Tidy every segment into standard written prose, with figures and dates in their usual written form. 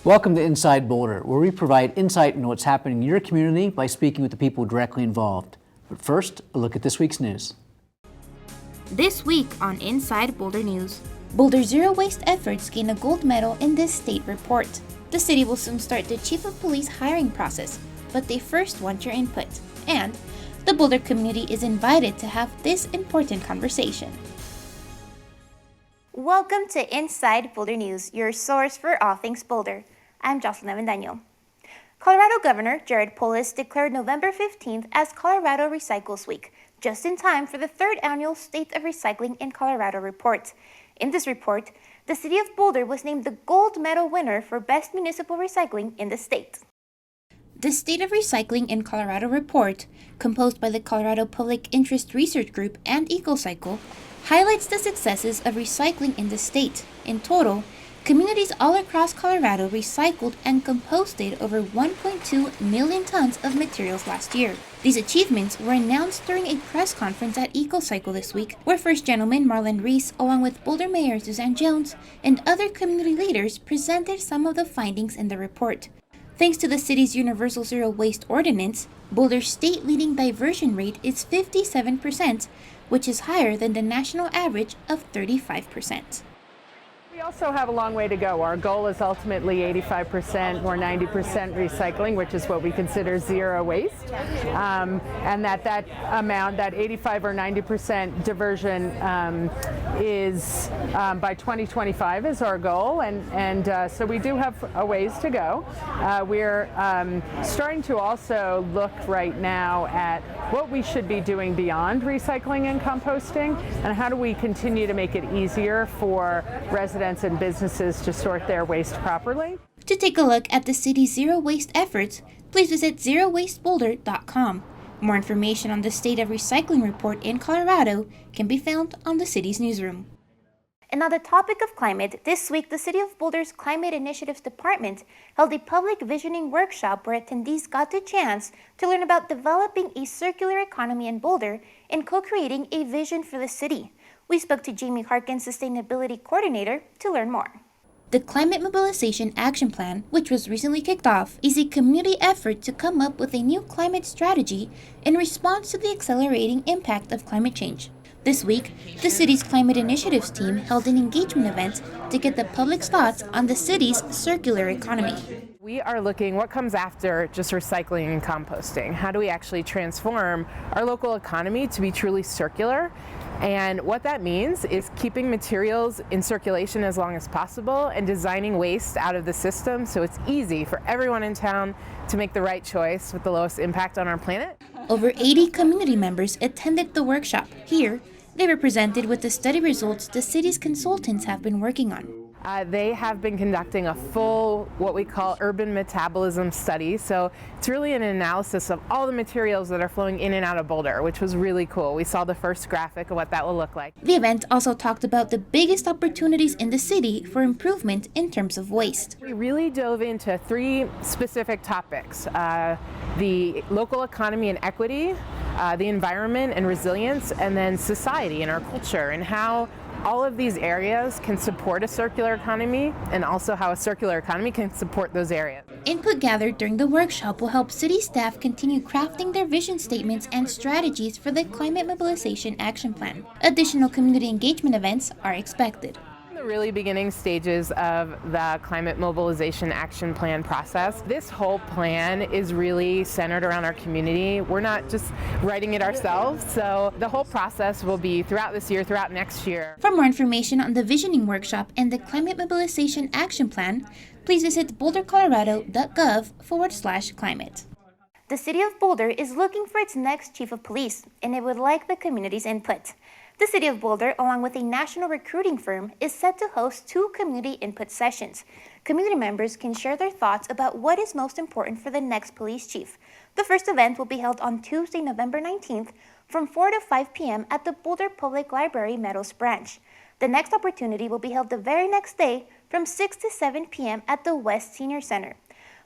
Welcome to Inside Boulder, where we provide insight into what's happening in your community by speaking with the people directly involved. But first, a look at this week's news. This week on Inside Boulder News. Boulder Zero Waste efforts gain a gold medal in this state report. The city will soon start the Chief of Police hiring process, but they first want your input. And the Boulder community is invited to have this important conversation. Welcome to Inside Boulder News, your source for all things Boulder. I'm Jocelyn Avendaño. Colorado Governor Jared Polis declared November 15th as Colorado Recycles Week, just in time for the third annual State of Recycling in Colorado report. In this report, the city of Boulder was named the gold medal winner for best municipal recycling in the state. The State of Recycling in Colorado report, composed by the Colorado Public Interest Research Group and EcoCycle, highlights the successes of recycling in the state. In total, communities all across Colorado recycled and composted over 1.2 million tons of materials last year. These achievements were announced during a press conference at EcoCycle this week, where First Gentleman Marlon Reese, along with Boulder Mayor Suzanne Jones, and other community leaders presented some of the findings in the report. Thanks to the city's Universal Zero Waste Ordinance, Boulder's state-leading diversion rate is 57%, which is higher than the national average of 35%. We also have a long way to go. Our goal is ultimately 85% or 90% recycling, which is what we consider zero waste. And that amount, that 85 or 90% diversion is by 2025 is our goal. And so we do have a ways to go. We're starting to also look right now at what we should be doing beyond recycling and composting, and how do we continue to make it easier for residents and businesses to sort their waste properly. To take a look at the city's zero waste efforts, please visit zerowasteboulder.com. More information on the State of Recycling report in Colorado can be found on the city's newsroom. And on the topic of climate, this week the City of Boulder's Climate Initiatives Department held a public visioning workshop where attendees got the chance to learn about developing a circular economy in Boulder and co-creating a vision for the city. We spoke to Jamie Harkin, Sustainability Coordinator, to learn more. The Climate Mobilization Action Plan, which was recently kicked off, is a community effort to come up with a new climate strategy in response to the accelerating impact of climate change. This week, the city's Climate Initiatives team held an engagement event to get the public's thoughts on the city's circular economy. We are looking what comes after just recycling and composting. How do we actually transform our local economy to be truly circular? And what that means is keeping materials in circulation as long as possible and designing waste out of the system so it's easy for everyone in town to make the right choice with the lowest impact on our planet. Over 80 community members attended the workshop. Here, they were presented with the study results the city's consultants have been working on. They have been conducting a full, what we call urban metabolism study. So it's really an analysis of all the materials that are flowing in and out of Boulder, which was really cool. We saw the first graphic of what that will look like. The event also talked about the biggest opportunities in the city for improvement in terms of waste. We really dove into three specific topics: the local economy and equity, the environment and resilience, and then society and our culture, and how all of these areas can support a circular economy, and also how a circular economy can support those areas. Input gathered during the workshop will help city staff continue crafting their vision statements and strategies for the Climate Mobilization Action Plan. Additional community engagement events are expected. The really beginning stages of the Climate Mobilization Action Plan process. This whole plan is really centered around our community. We're not just writing it ourselves, so the whole process will be throughout this year, throughout next year. For more information on the visioning workshop and the Climate Mobilization Action Plan, please visit bouldercolorado.gov/climate. The City of Boulder is looking for its next Chief of Police, and it would like the community's input. The City of Boulder, along with a national recruiting firm, is set to host 2 community input sessions. Community members can share their thoughts about what is most important for the next police chief. The first event will be held on Tuesday, November 19th from 4 to 5 p.m. at the Boulder Public Library Meadows branch. The next opportunity will be held the very next day from 6 to 7 p.m. at the West Senior Center.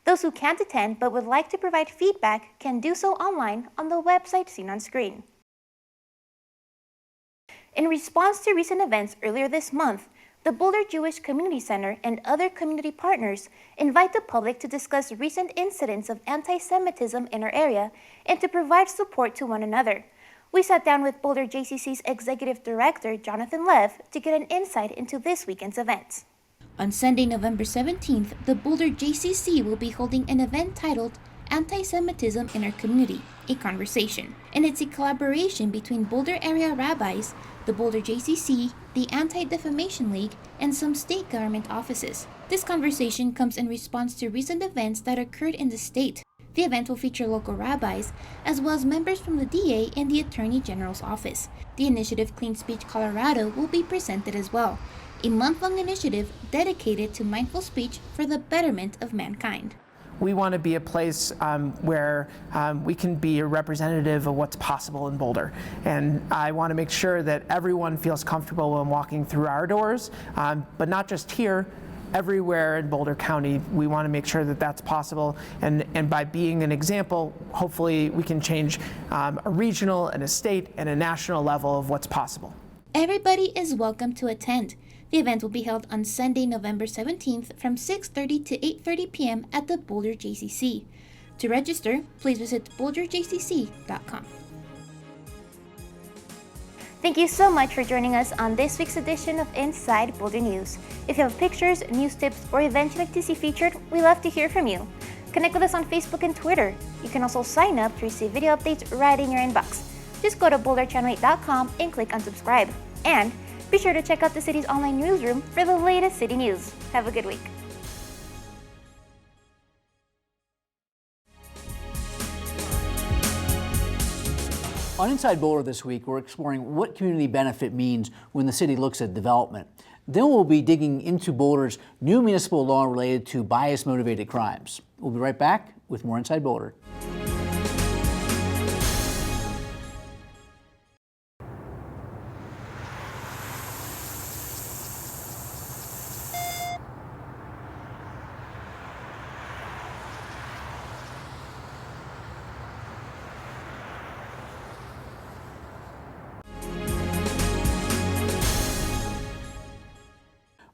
Those who can't attend but would like to provide feedback can do so online on the website seen on screen. In response to recent events earlier this month, The Boulder Jewish Community Center and other community partners invite the public to discuss recent incidents of anti-Semitism in our area and to provide support to one another. We sat down with Boulder JCC's Executive Director, Jonathan Lev, to get an insight into this weekend's events. On Sunday, November 17th, the Boulder JCC will be holding an event titled Anti-Semitism in Our Community, a Conversation. And it's a collaboration between Boulder area rabbis, the Boulder JCC, the Anti-Defamation League, and some state government offices. This conversation comes in response to recent events that occurred in the state. The event will feature local rabbis, as well as members from the DA and the Attorney General's office. The initiative Clean Speech Colorado will be presented as well, a month-long initiative dedicated to mindful speech for the betterment of mankind. We want to be a place where we can be a representative of what's possible in Boulder. And I want to make sure that everyone feels comfortable when walking through our doors, but not just here, everywhere in Boulder County. We want to make sure that that's possible. And by being an example, hopefully we can change a regional and a state and a national level of what's possible. Everybody is welcome to attend. The event will be held on Sunday, November 17th from 6:30 to 8:30 p.m. at the Boulder JCC. To register, please visit boulderjcc.com. Thank you so much for joining us on this week's edition of Inside Boulder News. If you have pictures, news tips, or events you'd like to see featured, we love to hear from you. Connect with us on Facebook and Twitter. You can also sign up to receive video updates right in your inbox. Just go to boulderchannel8.com and click on subscribe. And be sure to check out the city's online newsroom for the latest city news. Have a good week. On Inside Boulder this week, we're exploring what community benefit means when the city looks at development. Then we'll be digging into Boulder's new municipal law related to bias-motivated crimes. We'll be right back with more Inside Boulder.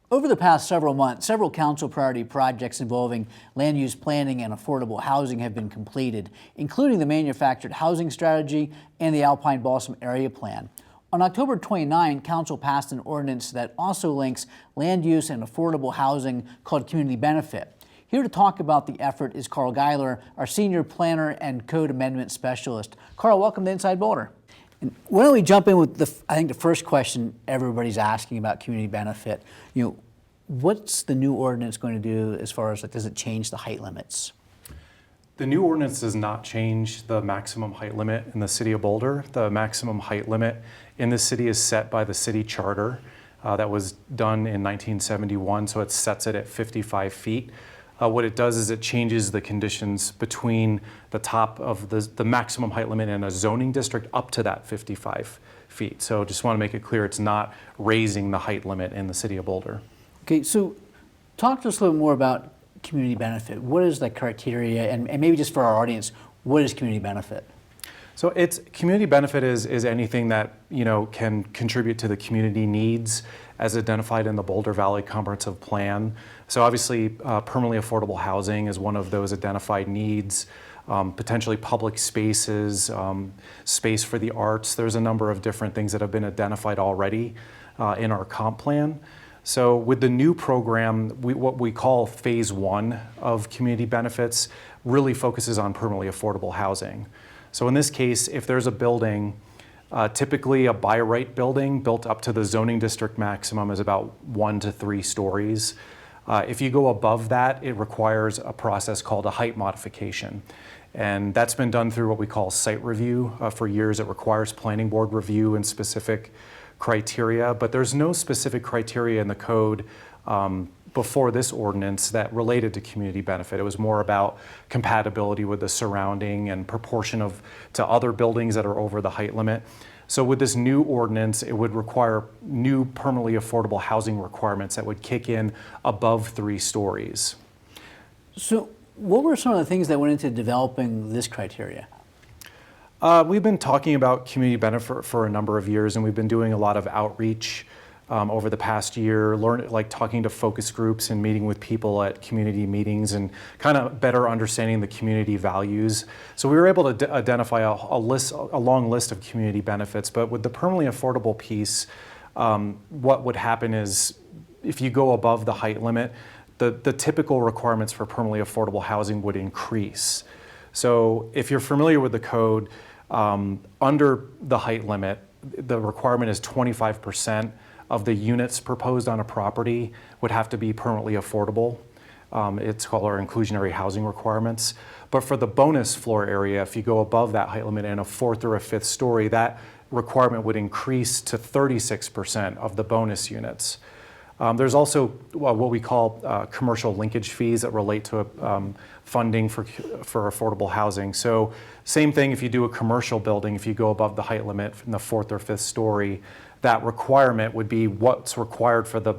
Over the past several months, several council priority projects involving land use planning and affordable housing have been completed, including the manufactured housing strategy and the Alpine Balsam Area Plan. On October 29, Council passed an ordinance that also links land use and affordable housing called Community Benefit. Here to talk about the effort is Carl Geiler, our Senior Planner and Code Amendment Specialist. Carl, welcome to Inside Boulder. And why don't we jump in with the first question everybody's asking about community benefit. What's the new ordinance going to do as far as, does it change the height limits? The new ordinance does not change the maximum height limit in the city of Boulder. The maximum height limit in the city is set by the city charter that was done in 1971, so it sets it at 55 feet. What it does is it changes the conditions between the top of the maximum height limit in a zoning district up to that 55 feet. So just want to make it clear it's not raising the height limit in the city of Boulder. Okay, so talk to us a little more about community benefit. What is the criteria, and maybe just for our audience, what is community benefit? So community benefit is anything that can contribute to the community needs as identified in the Boulder Valley Comprehensive Plan. So obviously permanently affordable housing is one of those identified needs, potentially public spaces, space for the arts. There's a number of different things that have been identified already in our comp plan. So with the new program, what we call phase one of community benefits really focuses on permanently affordable housing. So in this case, if there's a building, typically a by right building built up to the zoning district maximum is about 1 to 3 stories. If you go above that, it requires a process called a height modification. And that's been done through what we call site review. For years, it requires planning board review and specific criteria, but there's no specific criteria in the code before this ordinance that related to community benefit. It was more about compatibility with the surrounding and proportion to other buildings that are over the height limit. So with this new ordinance, it would require new permanently affordable housing requirements that would kick in above 3 stories. So what were some of the things that went into developing this criteria? We've been talking about community benefit for a number of years, and we've been doing a lot of outreach over the past year, talking to focus groups and meeting with people at community meetings and kind of better understanding the community values. So we were able to identify a long list of community benefits, but with the permanently affordable piece, what would happen is if you go above the height limit, the typical requirements for permanently affordable housing would increase. So if you're familiar with the code, under the height limit, the requirement is 25% of the units proposed on a property would have to be permanently affordable. It's called our inclusionary housing requirements. But for the bonus floor area, if you go above that height limit in a fourth or a fifth story, that requirement would increase to 36% of the bonus units. There's also what we call commercial linkage fees that relate to funding for affordable housing. So same thing if you do a commercial building, if you go above the height limit in the fourth or fifth story, that requirement would be what's required for the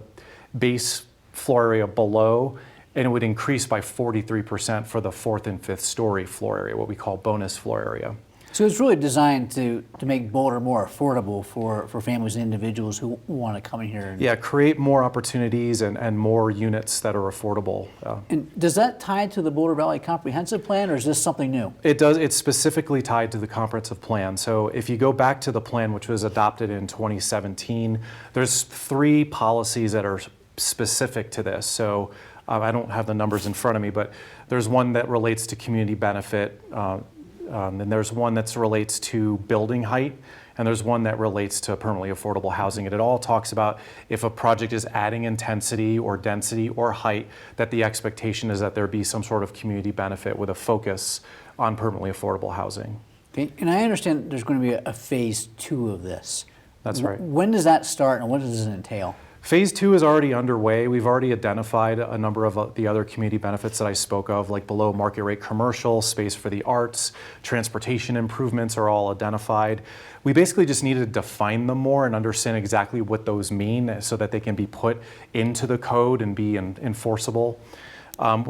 base floor area below, and it would increase by 43% for the fourth and fifth story floor area, what we call bonus floor area. So it's really designed to make Boulder more affordable for families and individuals who want to come in here. Yeah, create more opportunities and more units that are affordable. And does that tie to the Boulder Valley Comprehensive Plan, or is this something new? It does. It's specifically tied to the comprehensive plan. So if you go back to the plan, which was adopted in 2017, there's 3 policies that are specific to this. So I don't have the numbers in front of me, but there's one that relates to community benefit. And there's one that relates to building height, and there's one that relates to permanently affordable housing. And it all talks about if a project is adding intensity or density or height, that the expectation is that there be some sort of community benefit with a focus on permanently affordable housing. Okay, and I understand there's going to be a phase 2 of this. That's right. When does that start, and what does it entail? Phase 2 is already underway. We've already identified a number of the other community benefits that I spoke of, like below market rate commercial, space for the arts, transportation improvements are all identified. We basically just need to define them more and understand exactly what those mean so that they can be put into the code and be enforceable.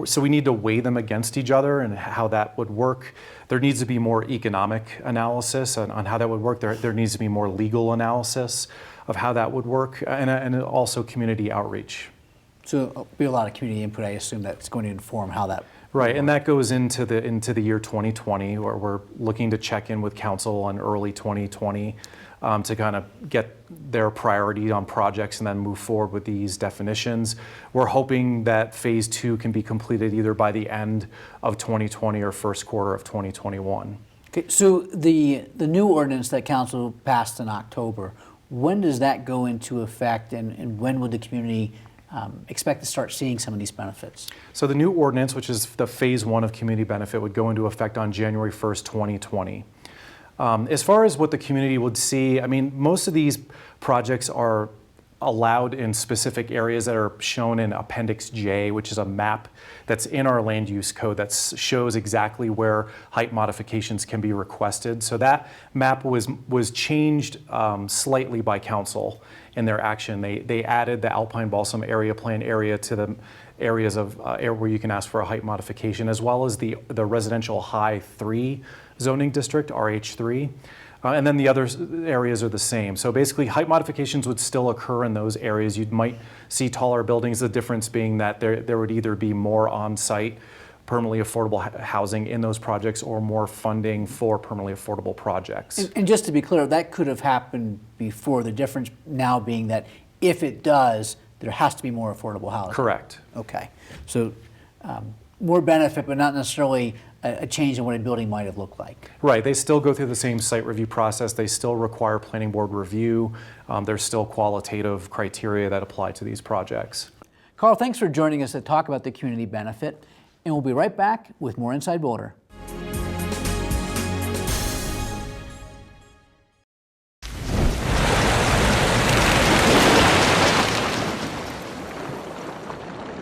So we need to weigh them against each other and how that would work. There needs to be more economic analysis on how that would work. There needs to be more legal analysis of how that would work, and also community outreach. So there'll be a lot of community input, I assume, that's going to inform how that. Right, and that goes into the year 2020, where we're looking to check in with council on early 2020 to kind of get their priority on projects and then move forward with these definitions. We're hoping that phase 2 can be completed either by the end of 2020 or first quarter of 2021. Okay, so the new ordinance that council passed in October, when does that go into effect, and when would the community expect to start seeing some of these benefits? So the new ordinance, which is the phase 1 of community benefit, would go into effect on January 1st, 2020. As far as what the community would see, I mean, most of these projects are allowed in specific areas that are shown in Appendix J, which is a map that's in our land use code that shows exactly where height modifications can be requested. So that map was changed slightly by council in their action. They added the Alpine Balsam area plan area to the areas of where you can ask for a height modification, as well as the residential high 3 zoning district, RH3. And then the other areas are the same. So basically, height modifications would still occur in those areas. You might see taller buildings, the difference being that there would either be more on-site permanently affordable housing in those projects or more funding for permanently affordable projects. And just to be clear, that could have happened before, the difference now being that if it does, there has to be more affordable housing. Correct. Okay. So more benefit, but not necessarily a change in what a building might have looked like. Right, they still go through the same site review process. They still require planning board review. There's still qualitative criteria that apply to these projects. Carl, thanks for joining us to talk about the community benefit, and we'll be right back with more Inside Boulder.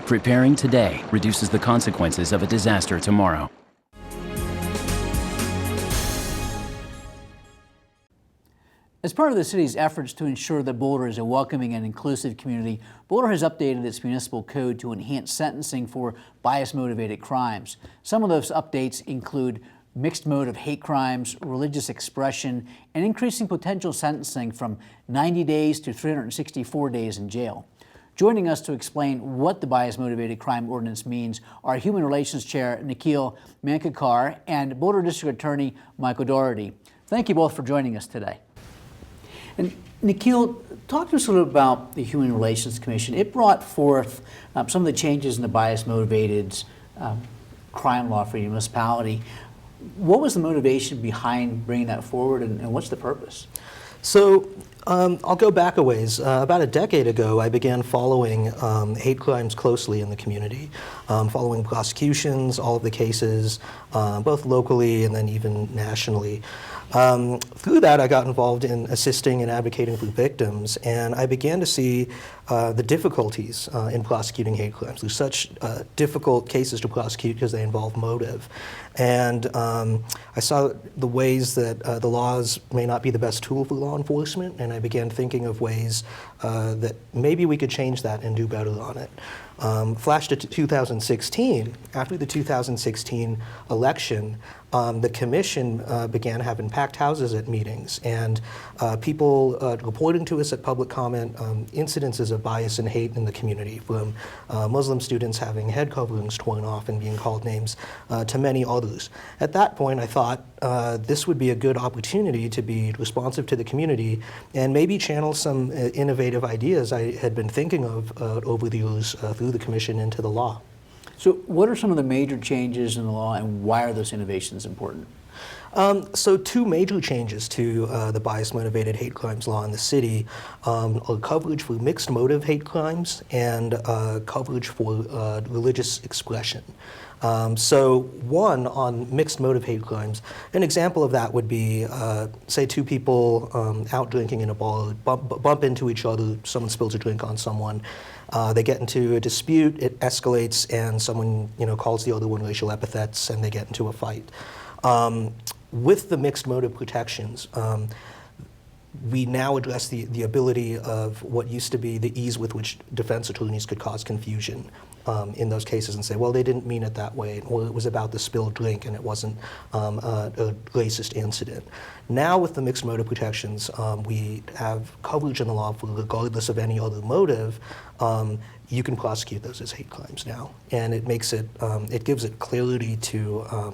Preparing today reduces the consequences of a disaster tomorrow. As part of the city's efforts to ensure that Boulder is a welcoming and inclusive community, Boulder has updated its municipal code to enhance sentencing for bias-motivated crimes. Some of those updates include mixed motive hate crimes, religious expression, and increasing potential sentencing from 90 days to 364 days in jail. Joining us to explain what the bias-motivated crime ordinance means are Human Relations Chair Nikhil Mankakar and Boulder District Attorney Michael Doherty. Thank you both for joining us today. And Nikhil, talk to us a little about the Human Relations Commission. It brought forth some of the changes in the bias-motivated crime law for your municipality. What was the motivation behind bringing that forward, and what's the purpose? So I'll go back a ways. About a decade ago, I began following hate crimes closely in the community, following prosecutions, all of the cases, both locally and then even nationally. Through that, I got involved in assisting and advocating for victims, and I began to see the difficulties in prosecuting hate crimes. There's such difficult cases to prosecute because they involve motive. And I saw the ways that the laws may not be the best tool for law enforcement, and I began thinking of ways that maybe we could change that and do better on it. Flash to 2016, after the 2016 election, the commission began having packed houses at meetings, and people reporting to us at public comment incidences of bias and hate in the community, from Muslim students having head coverings torn off and being called names, to many others. At that point, I thought this would be a good opportunity to be responsive to the community and maybe channel some innovative ideas I had been thinking of over the years through the commission into the law. So what are some of the major changes in the law, and why are those innovations important? So two major changes to the bias-motivated hate crimes law in the city are coverage for mixed motive hate crimes and coverage for religious expression. So one, on mixed motive hate crimes, an example of that would be, say, two people out drinking in a bar, bump into each other, someone spills a drink on someone, they get into a dispute, it escalates, and someone calls the other one racial epithets, and they get into a fight. With the mixed motive protections, we now address the ability of what used to be the ease with which defense attorneys could cause confusion in those cases and say, well, they didn't mean it that way, or it was about the spilled drink and it wasn't a racist incident. Now with the mixed motive protections, we have coverage in the law for regardless of any other motive. You can prosecute those as hate crimes now, and it makes it, it gives it clarity to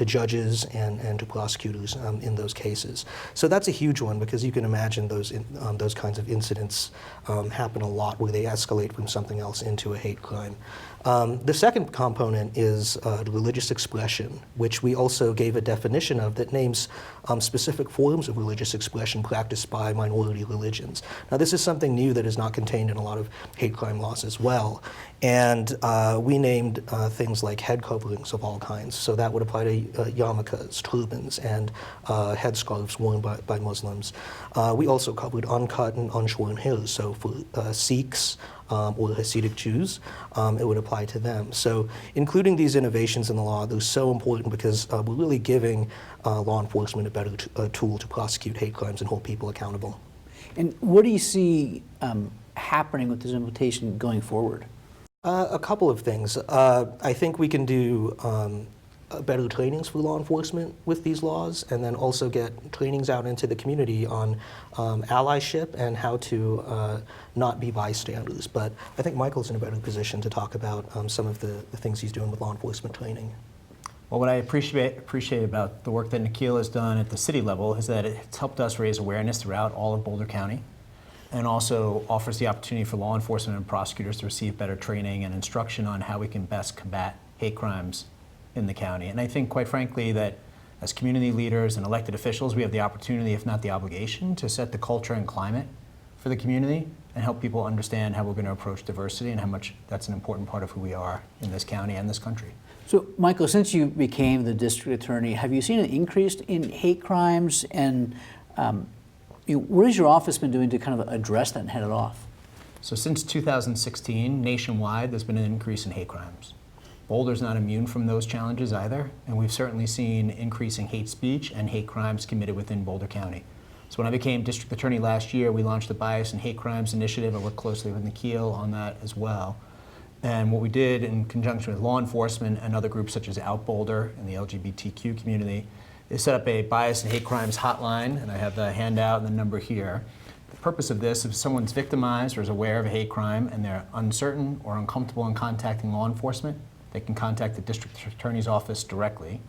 judges and to prosecutors in those cases. So that's a huge one, because you can imagine those kinds of incidents happen a lot, where they escalate from something else into a hate crime. The second component is religious expression, which we also gave a definition of that names specific forms of religious expression practiced by minority religions. Now, this is something new that is not contained in a lot of hate crime laws as well. And we named things like head coverings of all kinds. So that would apply to yarmulkes, turbans, and headscarves worn by Muslims. We also covered uncut and unshorn hairs. So for Sikhs or Hasidic Jews, it would apply to them. So including these innovations in the law, they're so important, because we're really giving law enforcement a better tool to prosecute hate crimes and hold people accountable. And what do you see happening with this implementation going forward? A couple of things. I think we can do better trainings for law enforcement with these laws, and then also get trainings out into the community on allyship and how to not be bystanders. But I think Michael's in a better position to talk about some of the things he's doing with law enforcement training. Well, what I appreciate about the work that Nikhil has done at the city level is that it's helped us raise awareness throughout all of Boulder County, and also offers the opportunity for law enforcement and prosecutors to receive better training and instruction on how we can best combat hate crimes in the county. And I think, quite frankly, that as community leaders and elected officials, we have the opportunity, if not the obligation, to set the culture and climate for the community and help people understand how we're going to approach diversity and how much that's an important part of who we are in this county and this country. So, Michael, since you became the district attorney, have you seen an increase in hate crimes, and what has your office been doing to kind of address that and head it off? So since 2016, nationwide, there's been an increase in hate crimes. Boulder's not immune from those challenges either, and we've certainly seen increasing hate speech and hate crimes committed within Boulder County. So when I became district attorney last year, we launched the Bias and Hate Crimes Initiative. I worked closely with Nikhil on that as well. And what we did in conjunction with law enforcement and other groups such as Out Boulder and the LGBTQ community is set up a bias and hate crimes hotline, and I have the handout and the number here. The purpose of this, if someone's victimized or is aware of a hate crime and they're uncertain or uncomfortable in contacting law enforcement, they can contact the district attorney's office directly.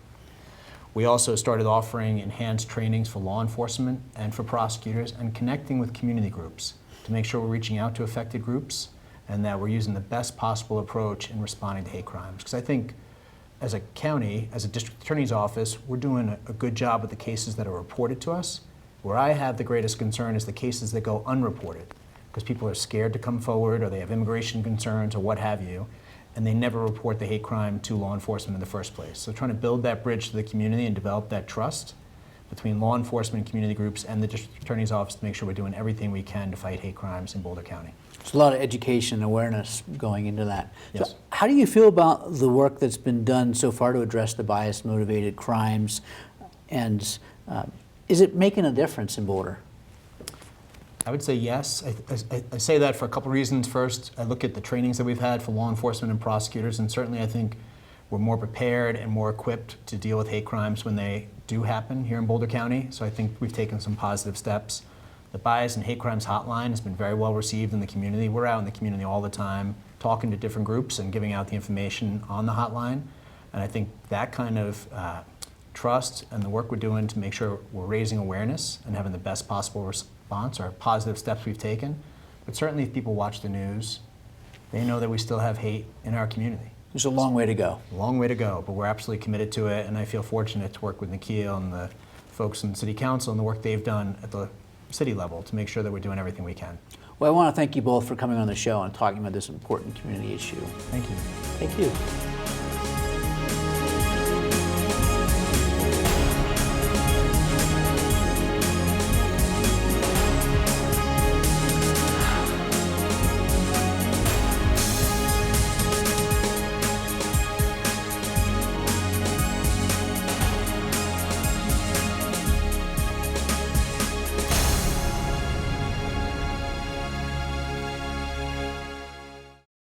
We also started offering enhanced trainings for law enforcement and for prosecutors and connecting with community groups to make sure we're reaching out to affected groups and that we're using the best possible approach in responding to hate crimes. Because I think as a county, as a district attorney's office, we're doing a good job with the cases that are reported to us. Where I have the greatest concern is the cases that go unreported, because people are scared to come forward or they have immigration concerns or what have you, and they never report the hate crime to law enforcement in the first place. So trying to build that bridge to the community and develop that trust between law enforcement and community groups and the district attorney's office to make sure we're doing everything we can to fight hate crimes in Boulder County. There's a lot of education and awareness going into that. Yes. So how do you feel about the work that's been done so far to address the bias-motivated crimes, and is it making a difference in Boulder? I would say yes. I say that for a couple reasons. First, I look at the trainings that we've had for law enforcement and prosecutors, and certainly I think we're more prepared and more equipped to deal with hate crimes when they do happen here in Boulder County. So I think we've taken some positive steps. The Bias and Hate Crimes Hotline has been very well received in the community. We're out in the community all the time talking to different groups and giving out the information on the hotline. And I think that kind of trust and the work we're doing to make sure we're raising awareness and having the best possible response are positive steps we've taken. But certainly if people watch the news, they know that we still have hate in our community. There's a long way to go. A long way to go, but we're absolutely committed to it, and I feel fortunate to work with Nikhil and the folks in City Council and the work they've done at the city level to make sure that we're doing everything we can. Well, I want to thank you both for coming on the show and talking about this important community issue. Thank you. Thank you.